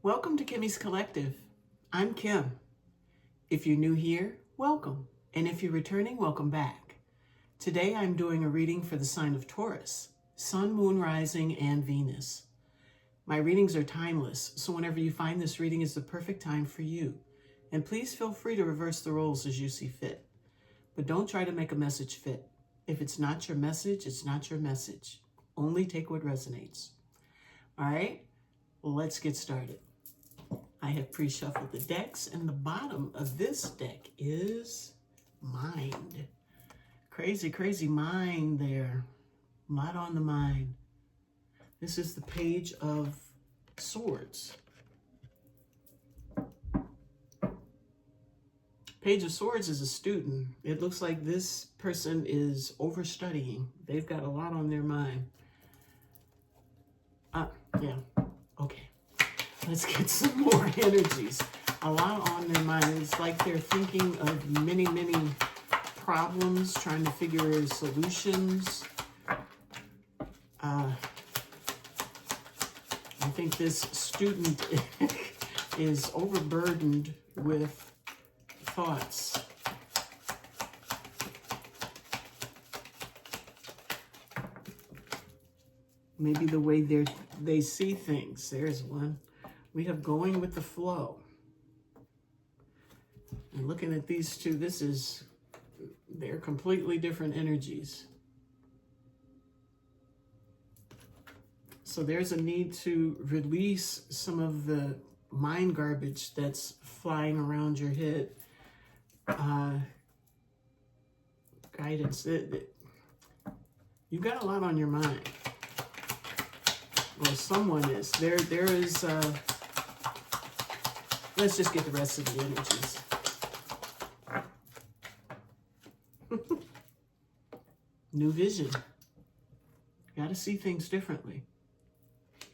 Welcome to Kimmy's Collective. I'm Kim. If you're new here, welcome. And if you're returning, welcome back. Today I'm doing a reading for the sign of Taurus, Sun, Moon, Rising, and Venus. My readings are timeless, so whenever you find this reading is the perfect time for you. And please feel free to reverse the roles as you see fit. But don't try to make a message fit. If it's not your message, it's not your message. Only take what resonates. All right, well, let's get started. I have pre-shuffled the decks, and the bottom of this deck is Mind. Crazy, crazy mind there. A lot on the mind. This is the Page of Swords. Page of Swords is a student. It looks like this person is overstudying. They've got a lot on their mind. Yeah, okay. Let's get some more energies. A lot on their mind. It's like they're thinking of many, many problems, trying to figure solutions. I think this student is overburdened with thoughts. Maybe the way they see things. There's one. We have going with the flow. And looking at these two, they're completely different energies. So there's a need to release some of the mind garbage that's flying around your head. Guidance. You've got a lot on your mind. Well, someone is. There is... Let's just get the rest of the energies. New vision. Got to see things differently.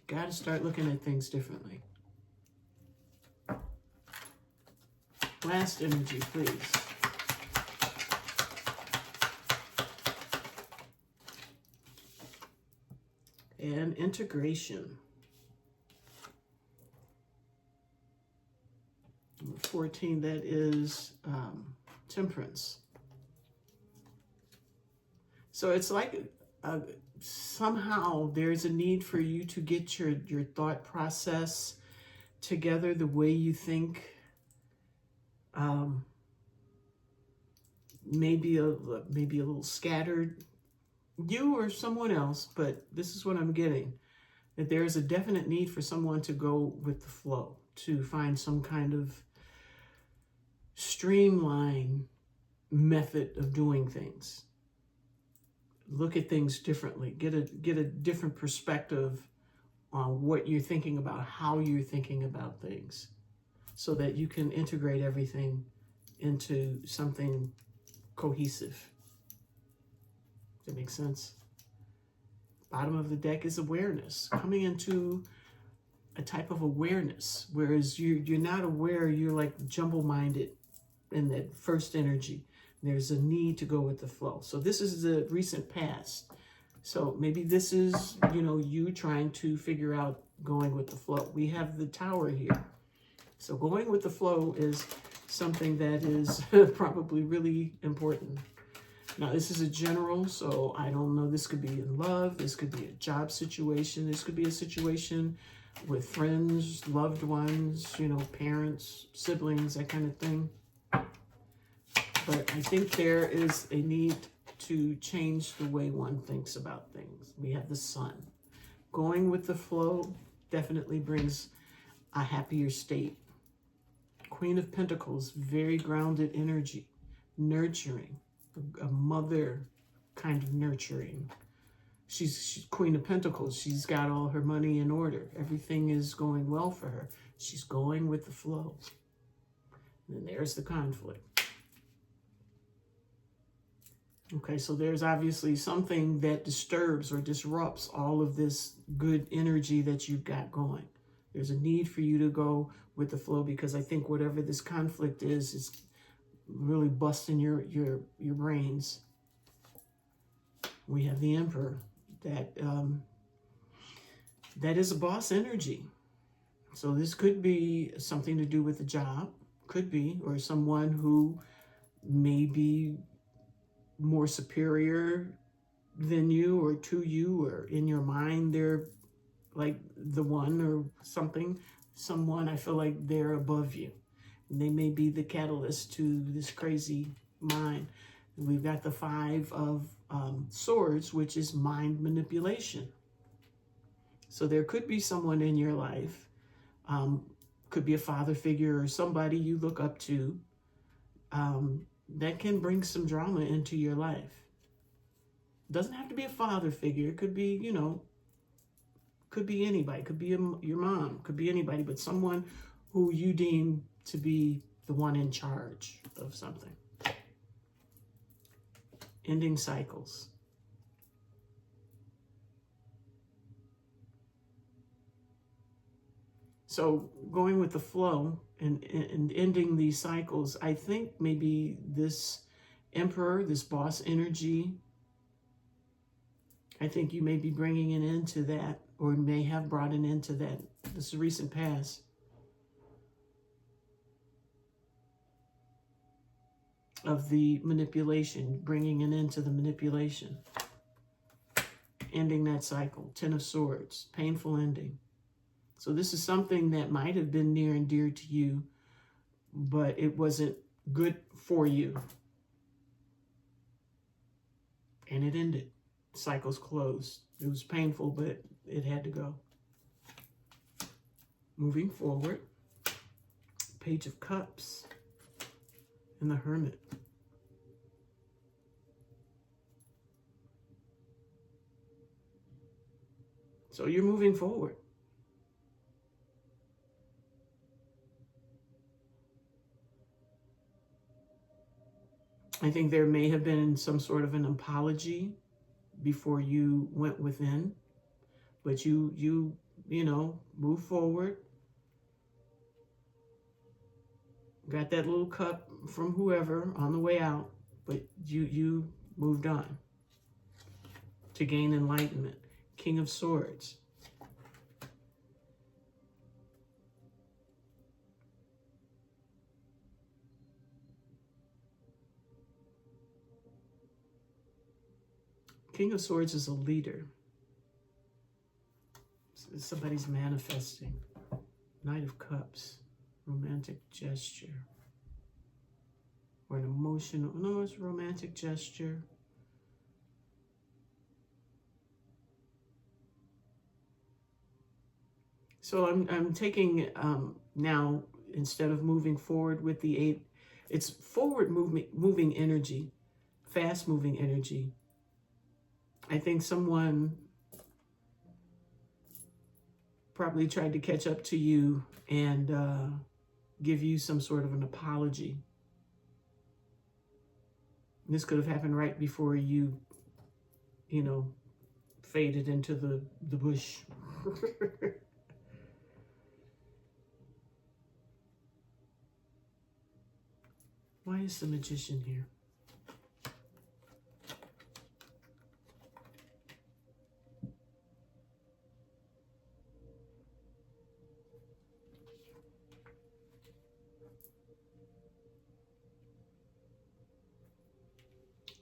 Got to start looking at things differently. Last energy, please. And integration. Number 14, that is temperance. So it's like somehow there's a need for you to get your thought process together, the way you think. Maybe a little scattered, you or someone else, but this is what I'm getting. That there is a definite need for someone to go with the flow, to find some kind of streamline method of doing things. Look at things differently. Get a different perspective on what you're thinking about, how you're thinking about things, so that you can integrate everything into something cohesive. Does that make sense? Bottom of the deck is awareness, coming into a type of awareness, whereas you're not aware, you're like jumble-minded in that first energy. There's a need to go with the flow. So this is the recent past. So maybe this is, you trying to figure out going with the flow. We have the Tower here. So going with the flow is something that is probably really important. Now, this is a general, so I don't know. This could be in love. This could be a job situation. This could be a situation with friends, loved ones, parents, siblings, that kind of thing. But I think there is a need to change the way one thinks about things. We have the Sun. Going with the flow definitely brings a happier state. Queen of Pentacles, very grounded energy, nurturing, a mother kind of nurturing. She's Queen of Pentacles. She's got all her money in order. Everything is going well for her. She's going with the flow. And then there's the conflict. Okay, so there's obviously something that disturbs or disrupts all of this good energy that you've got going. There's a need for you to go with the flow, because I think whatever this conflict is really busting your brains. We have the Emperor. That is a boss energy. So this could be something to do with the job, could be, or someone who may be more superior than you or to you, or in your mind they're like the one or something. Someone, I feel like they're above you. And they may be the catalyst to this crazy mind. We've got the Five of Swords, which is mind manipulation. So there could be someone in your life, could be a father figure or somebody you look up to, that can bring some drama into your life. It doesn't have to be a father figure. It could be, you know, could be anybody. Could be your mom. Could be anybody, but someone who you deem to be the one in charge of something. Ending cycles. So going with the flow and ending these cycles, I think maybe this Emperor, this boss energy, I think you may be bringing it into that, or may have brought it into that, this recent past. Of the manipulation, bringing it into the manipulation. Ending that cycle. Ten of Swords, painful ending. So this is something that might have been near and dear to you, but it wasn't good for you. And it ended. Cycle's closed. It was painful, but it had to go. Moving forward. Page of Cups and the Hermit. So you're moving forward. I think there may have been some sort of an apology before you went within, but you know, move forward. Got that little cup from whoever on the way out, but you moved on to gain enlightenment. King of Swords. King of Swords is a leader. Somebody's manifesting. Knight of Cups. Romantic gesture. Or an emotional, no, it's a romantic gesture. So I'm taking now, instead of moving forward with the 8, it's forward moving energy, fast moving energy. I think someone probably tried to catch up to you and give you some sort of an apology. This could have happened right before you know, faded into the bush. Why is the Magician here?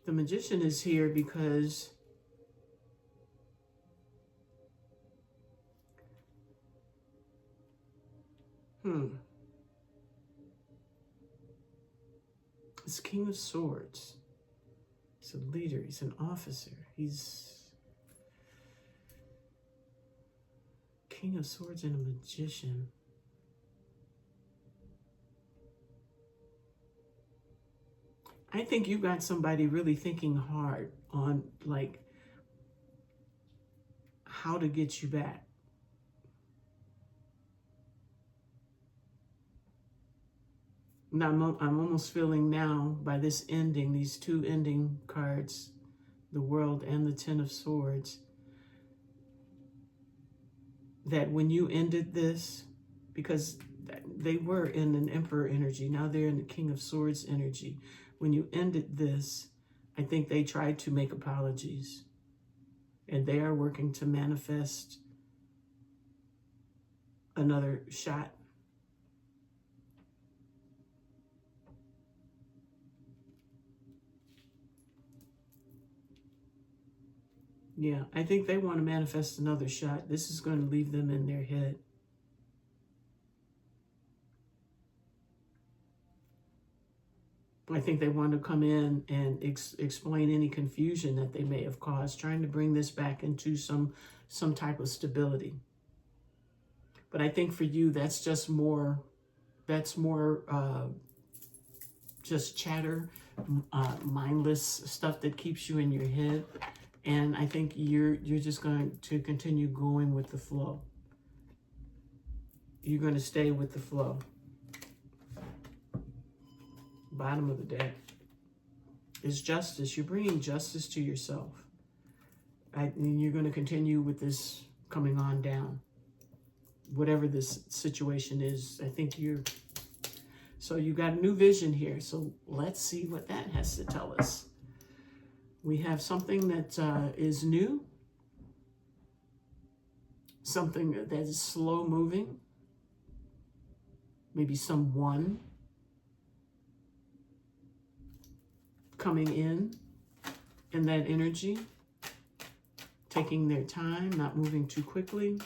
The Magician is here because it's King of Swords. He's a leader. He's an officer. He's King of Swords and a Magician. I think you got somebody really thinking hard on, like, how to get you back. Now, I'm almost feeling now, by this ending, these two ending cards, the World and the Ten of Swords, that when you ended this, because they were in an Emperor energy, now they're in the King of Swords energy. When you ended this, I think they tried to make apologies. And they are working to manifest another shot. Yeah, I think they want to manifest another shot. This is going to leave them in their head. I think they want to come in and explain any confusion that they may have caused, trying to bring this back into some type of stability. But I think for you, that's just more, just chatter, mindless stuff that keeps you in your head. And I think you're just going to continue going with the flow. You're going to stay with the flow. Bottom of the deck is justice. You're bringing justice to yourself. And you're going to continue with this coming on down. Whatever this situation is, I think so you got a new vision here. So let's see what that has to tell us. We have something that is new. Something that is slow moving. Maybe someone coming in that energy, taking their time, not moving too quickly.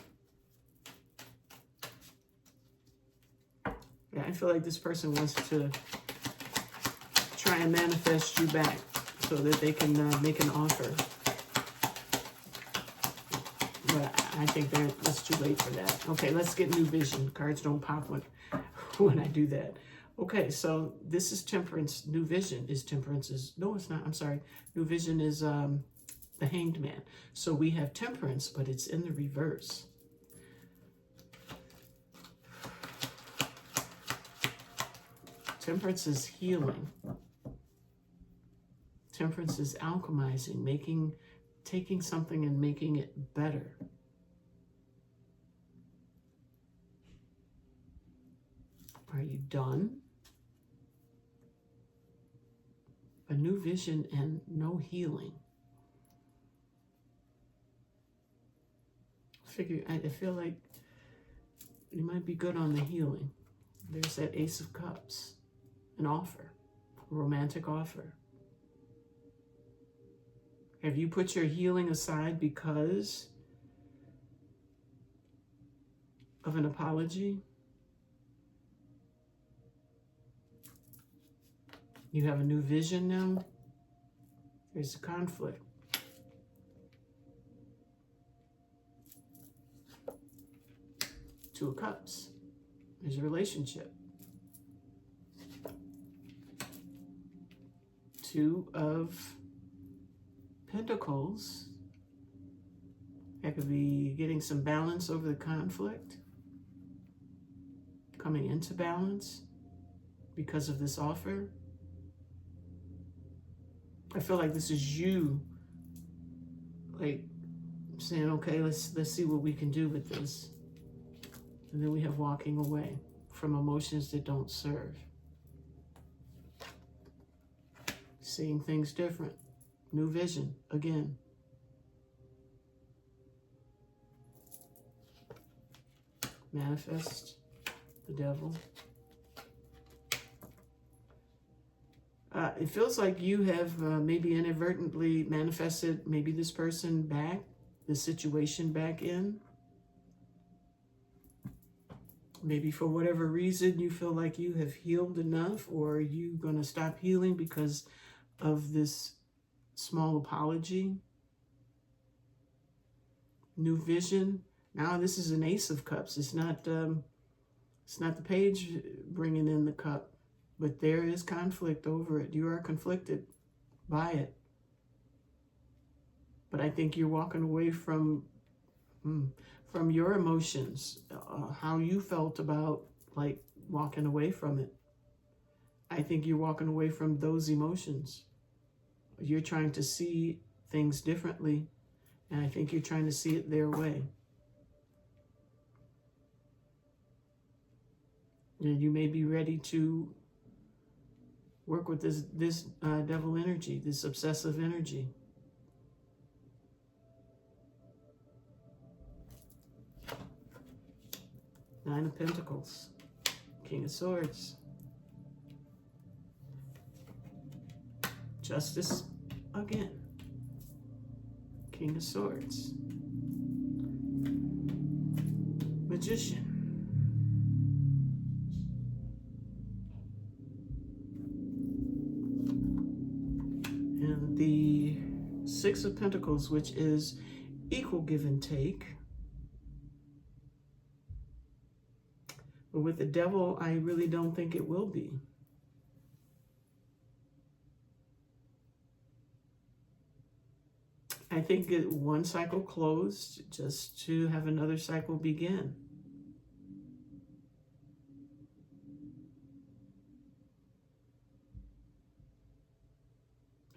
Yeah, I feel like this person wants to try and manifest you back so that they can make an offer. But I think that's too late for that. Okay, let's get new vision. Cards don't pop when I do that. Okay, so this is Temperance. New vision is Temperance's. No, it's not. I'm sorry. New vision is the Hanged Man. So we have Temperance, but it's in the reverse. Temperance is healing. Temperance is alchemizing, taking something and making it better. Are you done? A new vision and no healing. I feel like you might be good on the healing. There's that Ace of Cups. An offer. A romantic offer. Have you put your healing aside because of an apology? You have a new vision now. There's a conflict. Two of Cups. There's a relationship. Two of Pentacles. That could be getting some balance over the conflict. Coming into balance because of this offer. I feel like this is you, like, saying, okay, let's see what we can do with this. And then we have walking away from emotions that don't serve. Seeing things different. New vision, again. Manifest the Devil. It feels like you have maybe inadvertently manifested maybe this person back, the situation back in. Maybe for whatever reason you feel like you have healed enough, or you're going to stop healing because of this small apology. New vision. Now this is an Ace of Cups. It's not the page bringing in the cup. But there is conflict over it. You are conflicted by it. But I think you're walking away from your emotions, how you felt about, like, walking away from it. I think you're walking away from those emotions. You're trying to see things differently, and I think you're trying to see it their way. And you may be ready to work with this devil energy, this obsessive energy. Nine of Pentacles. King of Swords. Justice again. King of Swords. Magician. And the Six of Pentacles, which is equal give and take. But with the Devil, I really don't think it will be. I think one cycle closed just to have another cycle begin.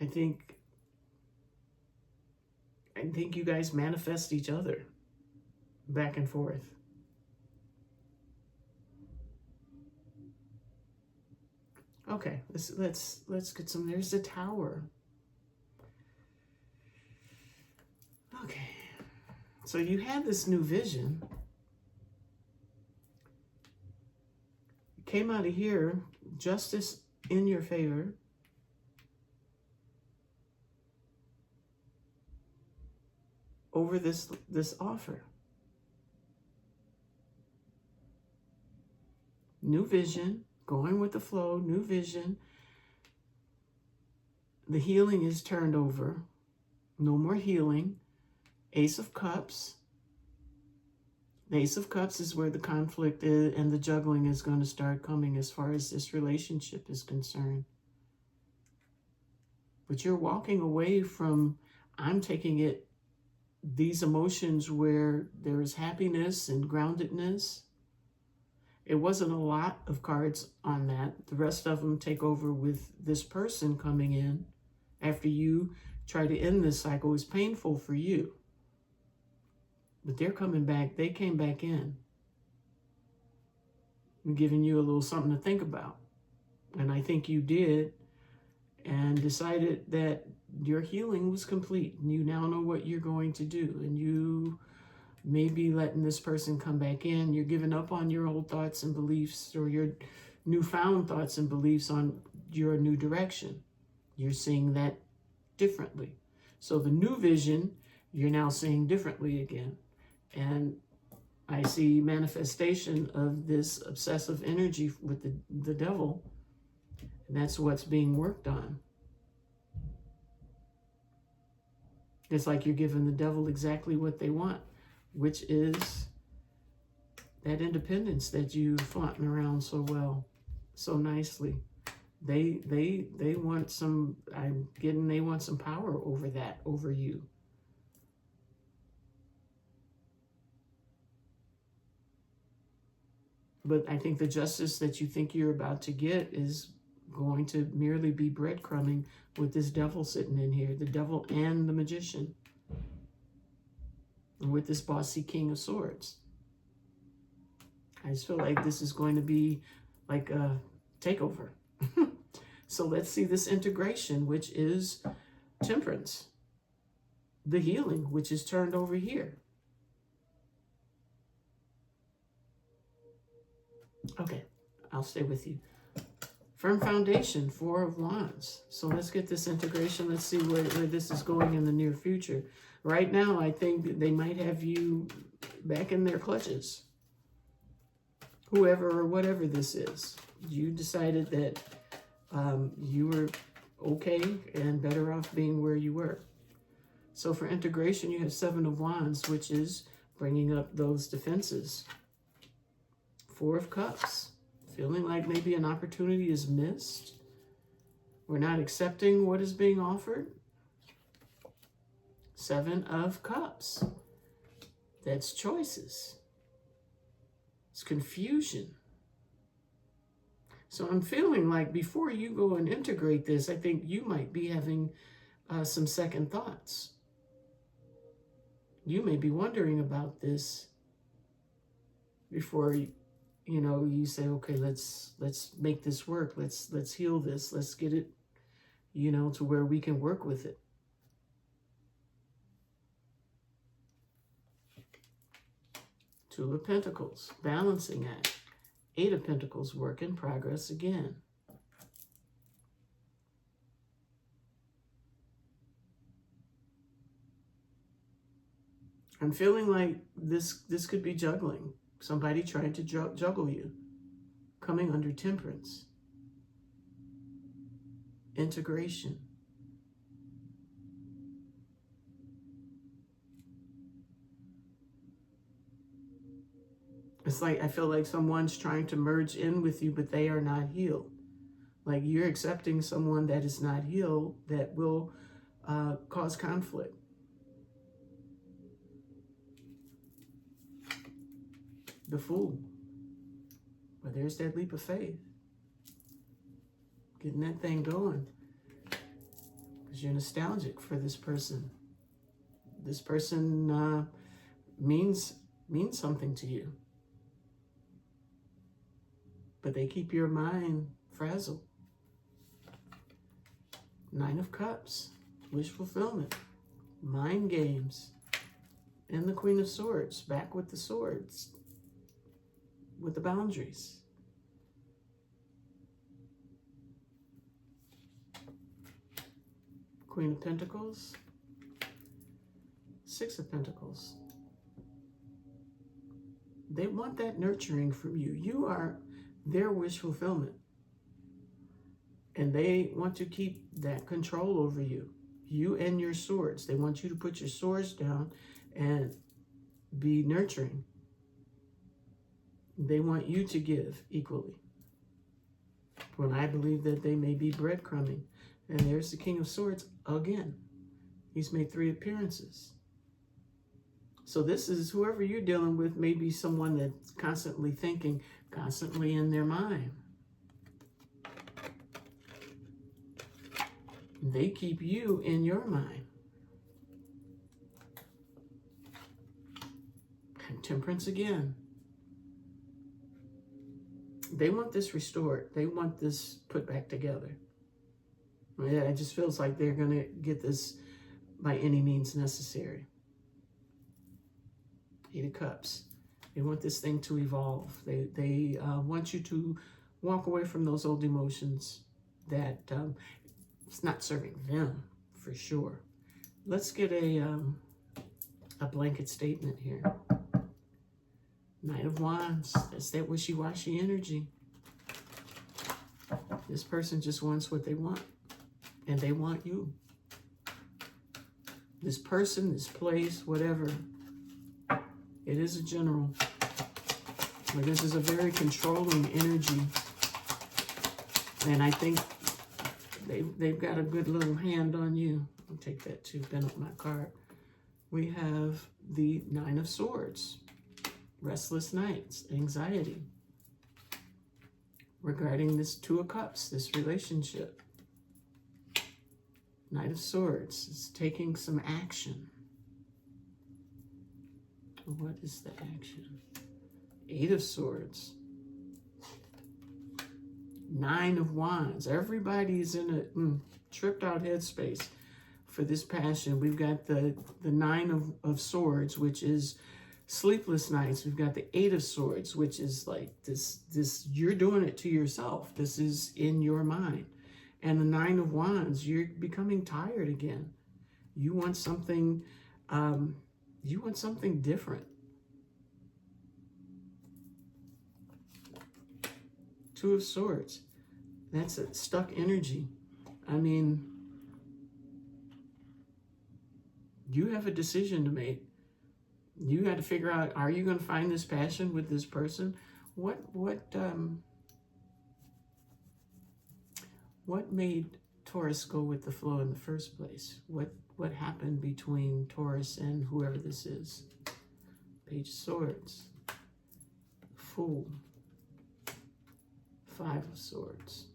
I think you guys manifest each other back and forth. Okay, let's get some. There's the Tower. Okay, so you had this new vision. Came out of here, justice in your favor. Over this offer. New vision, going with the flow, new vision. The healing is turned over. No more healing. Ace of Cups. The Ace of Cups is where the conflict is, and the juggling is going to start coming as far as this relationship is concerned. But you're walking away from, I'm taking it, these emotions where there is happiness and groundedness. It wasn't a lot of cards on that. The rest of them take over with this person coming in after you try to end this cycle. It's painful for you. But they're coming back. They came back in. I'm giving you a little something to think about. And I think you did, and decided that your healing was complete. And you now know what you're going to do. And you may be letting this person come back in. You're giving up on your old thoughts and beliefs, or your newfound thoughts and beliefs on your new direction. You're seeing that differently. So the new vision, you're now seeing differently again. And I see manifestation of this obsessive energy with the Devil. And that's what's being worked on. It's like you're giving the Devil exactly what they want, which is that independence that you flaunting around so well, so nicely. They want some, they want some power over that, over you. But I think the justice that you think you're about to get is going to merely be breadcrumbing with this Devil sitting in here, the Devil and the Magician. And with this bossy King of Swords. I just feel like this is going to be like a takeover. So let's see this integration, which is Temperance. The healing, which is turned over here. Okay, I'll stay with you. Firm foundation, Four of Wands. So let's get this integration. Let's see where this is going in the near future. Right now, I think they might have you back in their clutches. Whoever or whatever this is. You decided that you were okay and better off being where you were. So for integration, you have Seven of Wands, which is bringing up those defenses. Four of Cups. Feeling like maybe an opportunity is missed. We're not accepting what is being offered. Seven of Cups. That's choices. It's confusion. So I'm feeling like before you go and integrate this, I think you might be having some second thoughts. You may be wondering about this before you say, okay, let's make this work. Let's heal this. Let's get it, to where we can work with it. Two of Pentacles, balancing act. Eight of Pentacles, work in progress again. I'm feeling like this could be juggling. Somebody trying to juggle you. Coming under Temperance. Integration. It's like, I feel like someone's trying to merge in with you, but they are not healed. Like you're accepting someone that is not healed that will cause conflict. The Fool. But there's that leap of faith. Getting that thing going. Because you're nostalgic for this person. This person means something to you. But they keep your mind frazzled. Nine of Cups. Wish fulfillment. Mind games. And the Queen of Swords. Back with the swords. With the boundaries. Queen of Pentacles. Six of Pentacles. They want that nurturing from you. You are their wish fulfillment. And they want to keep that control over you. You and your swords. They want you to put your swords down and be nurturing. They want you to give equally. When I believe that they may be breadcrumbing. And there's the King of Swords again. He's made 3 appearances. So this is, whoever you're dealing with may be someone that's constantly thinking, constantly in their mind. They keep you in your mind. And Temperance again. They want this restored. They want this put back together. Yeah, it just feels like they're going to get this by any means necessary. Eight of Cups. They want this thing to evolve. They want you to walk away from those old emotions that it's not serving them, for sure. Let's get a blanket statement here. Knight of Wands. That's that wishy-washy energy. This person just wants what they want. And they want you. This person, this place, whatever. It is a general. But this is a very controlling energy. And I think they've got a good little hand on you. I'll take that too, been up my card. We have the Nine of Swords. Restless nights, anxiety. Regarding this Two of Cups, this relationship. Knight of Swords is taking some action. What is the action? Eight of Swords. Nine of Wands. Everybody's in a tripped out headspace for this passion. We've got the Nine of Swords, which is sleepless nights. We've got the Eight of Swords, which is like this you're doing it to yourself. This is in your mind. And the Nine of Wands, you're becoming tired again. You want something different. Two of Swords. That's a stuck energy. I mean, you have a decision to make. You got to figure out, are you going to find this passion with this person? What made Taurus go with the flow in the first place? What happened between Taurus and whoever this is? Page of Swords. Fool. Five of Swords.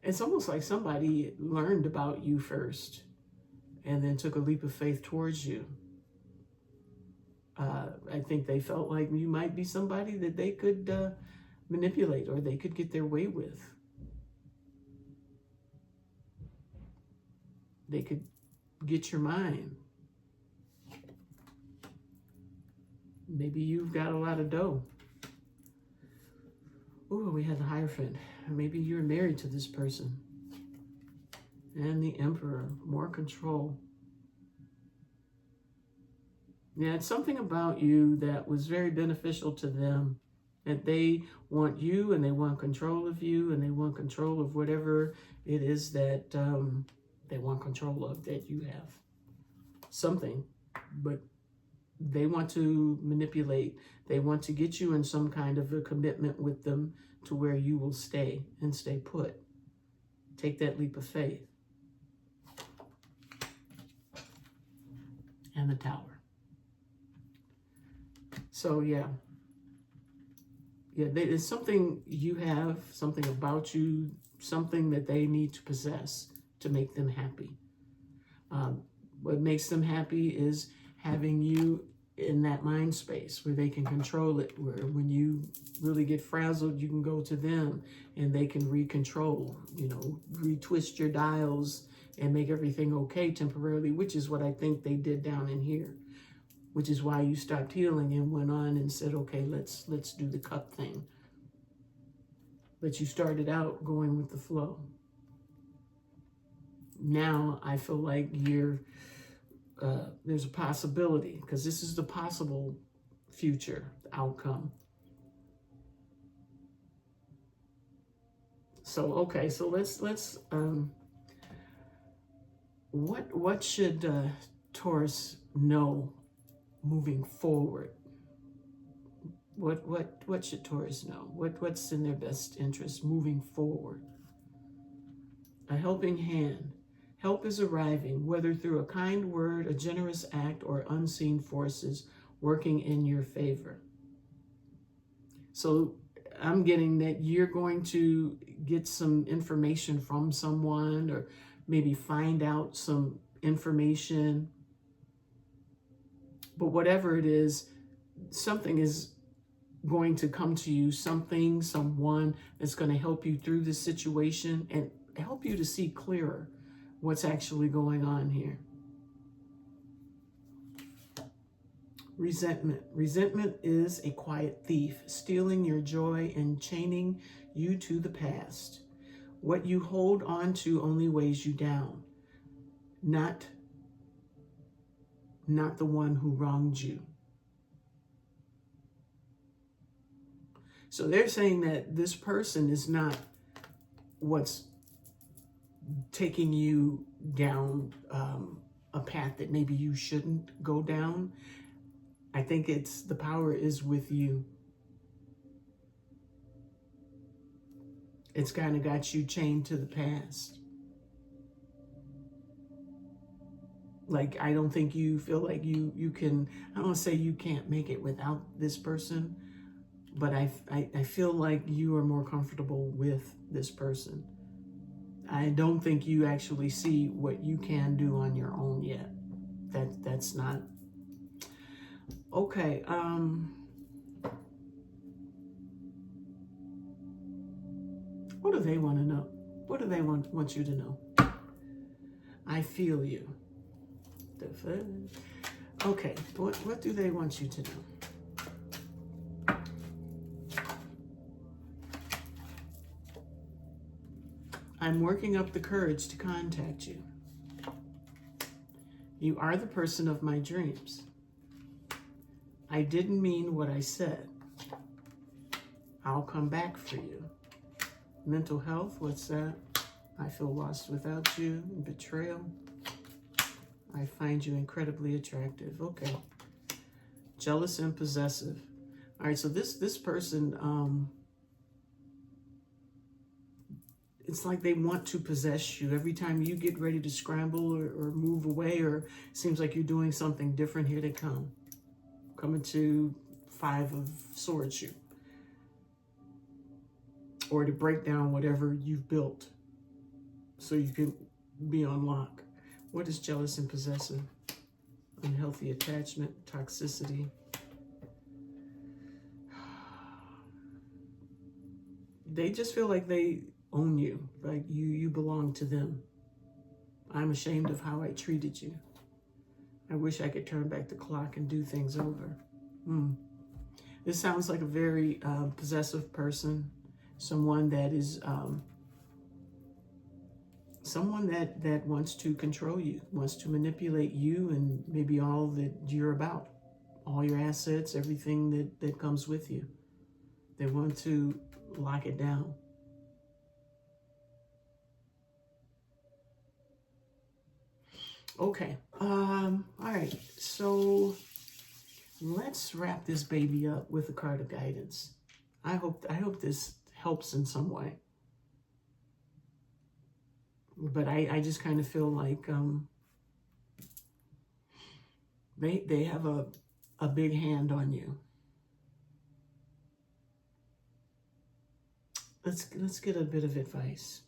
It's almost like somebody learned about you first and then took a leap of faith towards you. I think they felt like you might be somebody that they could manipulate or they could get their way with. They could get your mind. Maybe you've got a lot of dough. Oh, we had the Hierophant. Maybe you're married to this person. And the Emperor, more control. Yeah, it's something about you that was very beneficial to them. That they want you and they want control of you and they want control of whatever it is that they want control of that you have. Something, but they want to manipulate. They want to get you in some kind of a commitment with them to where you will stay and stay put. Take that leap of faith. And the Tower. So yeah. Yeah, there's something you have, something about you, something that they need to possess to make them happy. What makes them happy is having you in that mind space where they can control it, where when you really get frazzled, you can go to them and they can recontrol, you know, retwist your dials and make everything okay temporarily, which is what I think they did down in here, which is why you stopped healing and went on and said, okay, let's do the cup thing. But you started out going with the flow. Now I feel like there's a possibility, because this is the possible future outcome. So okay, so let's what should Taurus know moving forward? What should Taurus know? What's in their best interest moving forward? A helping hand. Help is arriving, whether through a kind word, a generous act, or unseen forces working in your favor. So I'm getting that you're going to get some information from someone, or maybe find out some information. But whatever it is, something is going to come to you, someone that's going to help you through this situation and help you to see clearer what's actually going on here. Resentment. Resentment is a quiet thief, stealing your joy and chaining you to the past. What you hold on to only weighs you down, not the one who wronged you. So they're saying that this person is not what's taking you down a path that maybe you shouldn't go down. I think it's the power is with you. It's kind of got you chained to the past. Like, I don't think you feel like you can, I don't want to say you can't make it without this person, but I feel like you are more comfortable with this person. I don't think you actually see what you can do on your own yet. That's not okay. What do they want to know? What do they want you to know? I feel you. Okay, what do they want you to know? I'm working up the courage to contact you. You are the person of my dreams. I didn't mean what I said. I'll come back for you. Mental health, what's that? I feel lost without you. Betrayal. I find you incredibly attractive. Okay. Jealous and possessive. All right, so this person, it's like they want to possess you. Every time you get ready to scramble or move away, or seems like you're doing something different, here they come. Coming to 5 of Swords you. Or to break down whatever you've built so you can be on lock. What is jealous and possessive? Unhealthy attachment, toxicity. They just feel like they own you, like you belong to them. I'm ashamed of how I treated you. I wish I could turn back the clock and do things over. This sounds like a very possessive person, someone that is someone that wants to control you, wants to manipulate you and maybe all that you're about, all your assets, everything that comes with you. They want to lock it down. Okay, all right, so let's wrap this baby up with a card of guidance. I hope this helps in some way. But I just kind of feel like they have a big hand on you. Let's get a bit of advice.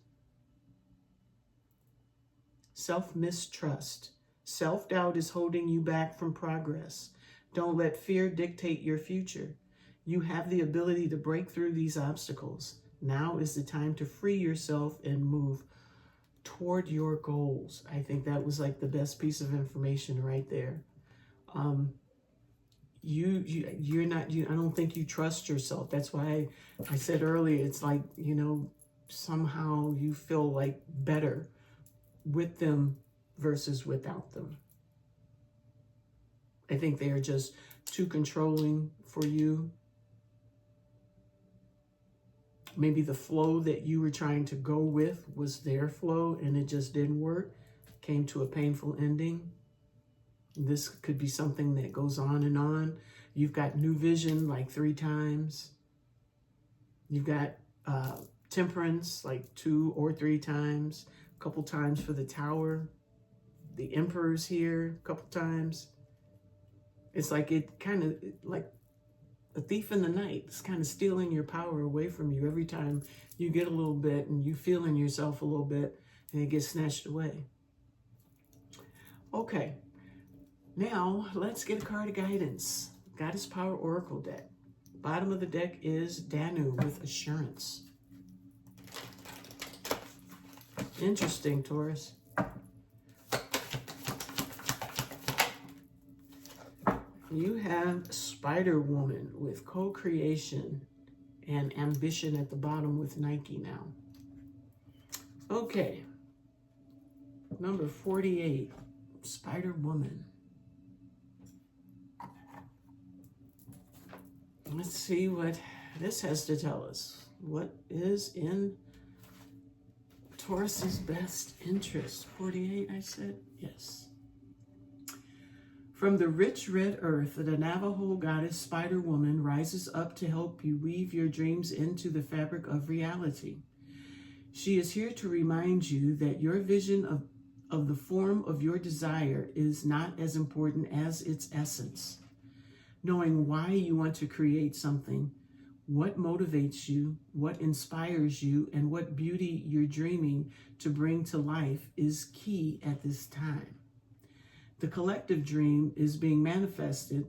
Self-mistrust. Self-doubt is holding you back from progress. Don't let fear dictate your future. You have the ability to break through these obstacles. Now is the time to free yourself and move toward your goals. I think that was like the best piece of information right there. You're not, I don't think you trust yourself. That's why I said earlier, it's like, you know, somehow you feel like better with them versus without them. I think they are just too controlling for you. Maybe the flow that you were trying to go with was their flow and it just didn't work, came to a painful ending. This could be something that goes on and on. You've got new vision like 3 times. You've got temperance like 2 or 3 times. A couple times for the Tower. The Emperor's here a couple times. It's like it kind of like a thief in the night. It's kind of stealing your power away from you every time you get a little bit and you feel in yourself a little bit and it gets snatched away. Okay, now let's get a card of guidance. Goddess Power Oracle deck. Bottom of the deck is Danu with Assurance. Interesting, Taurus. You have Spider Woman with co-creation and ambition at the bottom with Nike now. Okay. Number 48, Spider Woman. Let's see what this has to tell us. What is in Taurus's best interest? 48, I said? Yes. From the rich red earth, the Navajo goddess Spider Woman rises up to help you weave your dreams into the fabric of reality. She is here to remind you that your vision of the form of your desire is not as important as its essence. Knowing why you want to create something, what motivates you, what inspires you, and what beauty you're dreaming to bring to life is key at this time. The collective dream is being manifested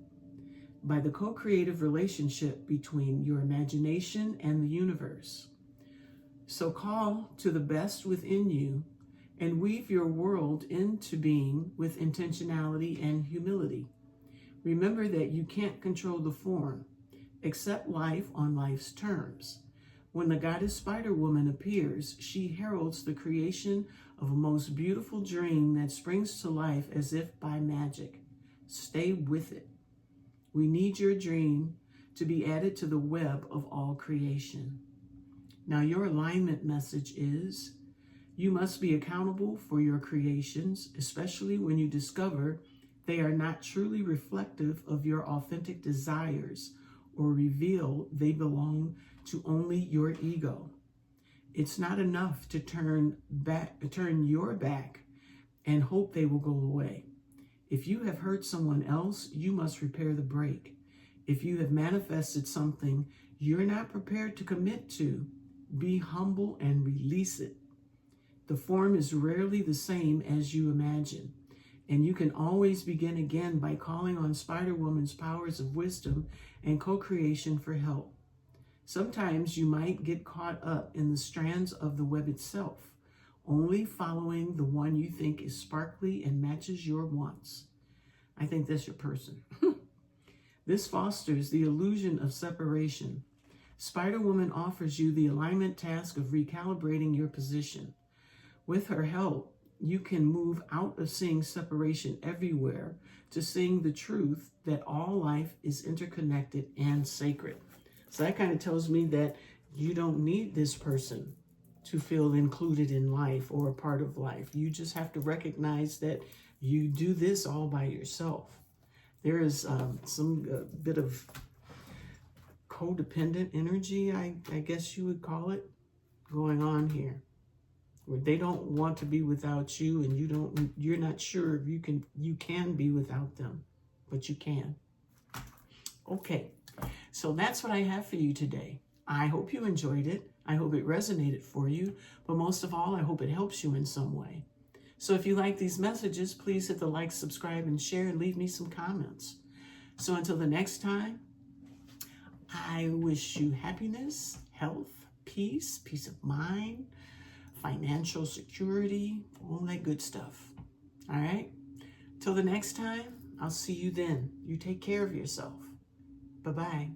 by the co-creative relationship between your imagination and the universe. So call to the best within you and weave your world into being with intentionality and humility. Remember that you can't control the form. Accept life on life's terms. When the goddess Spider Woman appears, she heralds the creation of a most beautiful dream that springs to life as if by magic. Stay with it. We need your dream to be added to the web of all creation. Now, your alignment message is, you must be accountable for your creations, especially when you discover they are not truly reflective of your authentic desires or reveal they belong to only your ego. It's not enough to turn your back and hope they will go away. If you have hurt someone else, you must repair the break. If you have manifested something you're not prepared to commit to, be humble and release it. The form is rarely the same as you imagine, and you can always begin again by calling on Spider Woman's powers of wisdom and co-creation for help. Sometimes you might get caught up in the strands of the web itself, only following the one you think is sparkly and matches your wants. I think that's your person. This fosters the illusion of separation. Spider-Woman offers you the alignment task of recalibrating your position. With her help, you can move out of seeing separation everywhere to seeing the truth that all life is interconnected and sacred. So that kind of tells me that you don't need this person to feel included in life or a part of life. You just have to recognize that you do this all by yourself. There is some bit of codependent energy, I guess you would call it, going on here, where they don't want to be without you, and you're not sure if you can be without them, but you can. Okay, so that's what I have for you today. I hope you enjoyed it. I hope it resonated for you, but most of all, I hope it helps you in some way. So if you like these messages, please hit the like, subscribe, and share, and leave me some comments. So until the next time, I wish you happiness, health, peace of mind, financial security, all that good stuff. All right? Till the next time, I'll see you then. You take care of yourself. Bye-bye.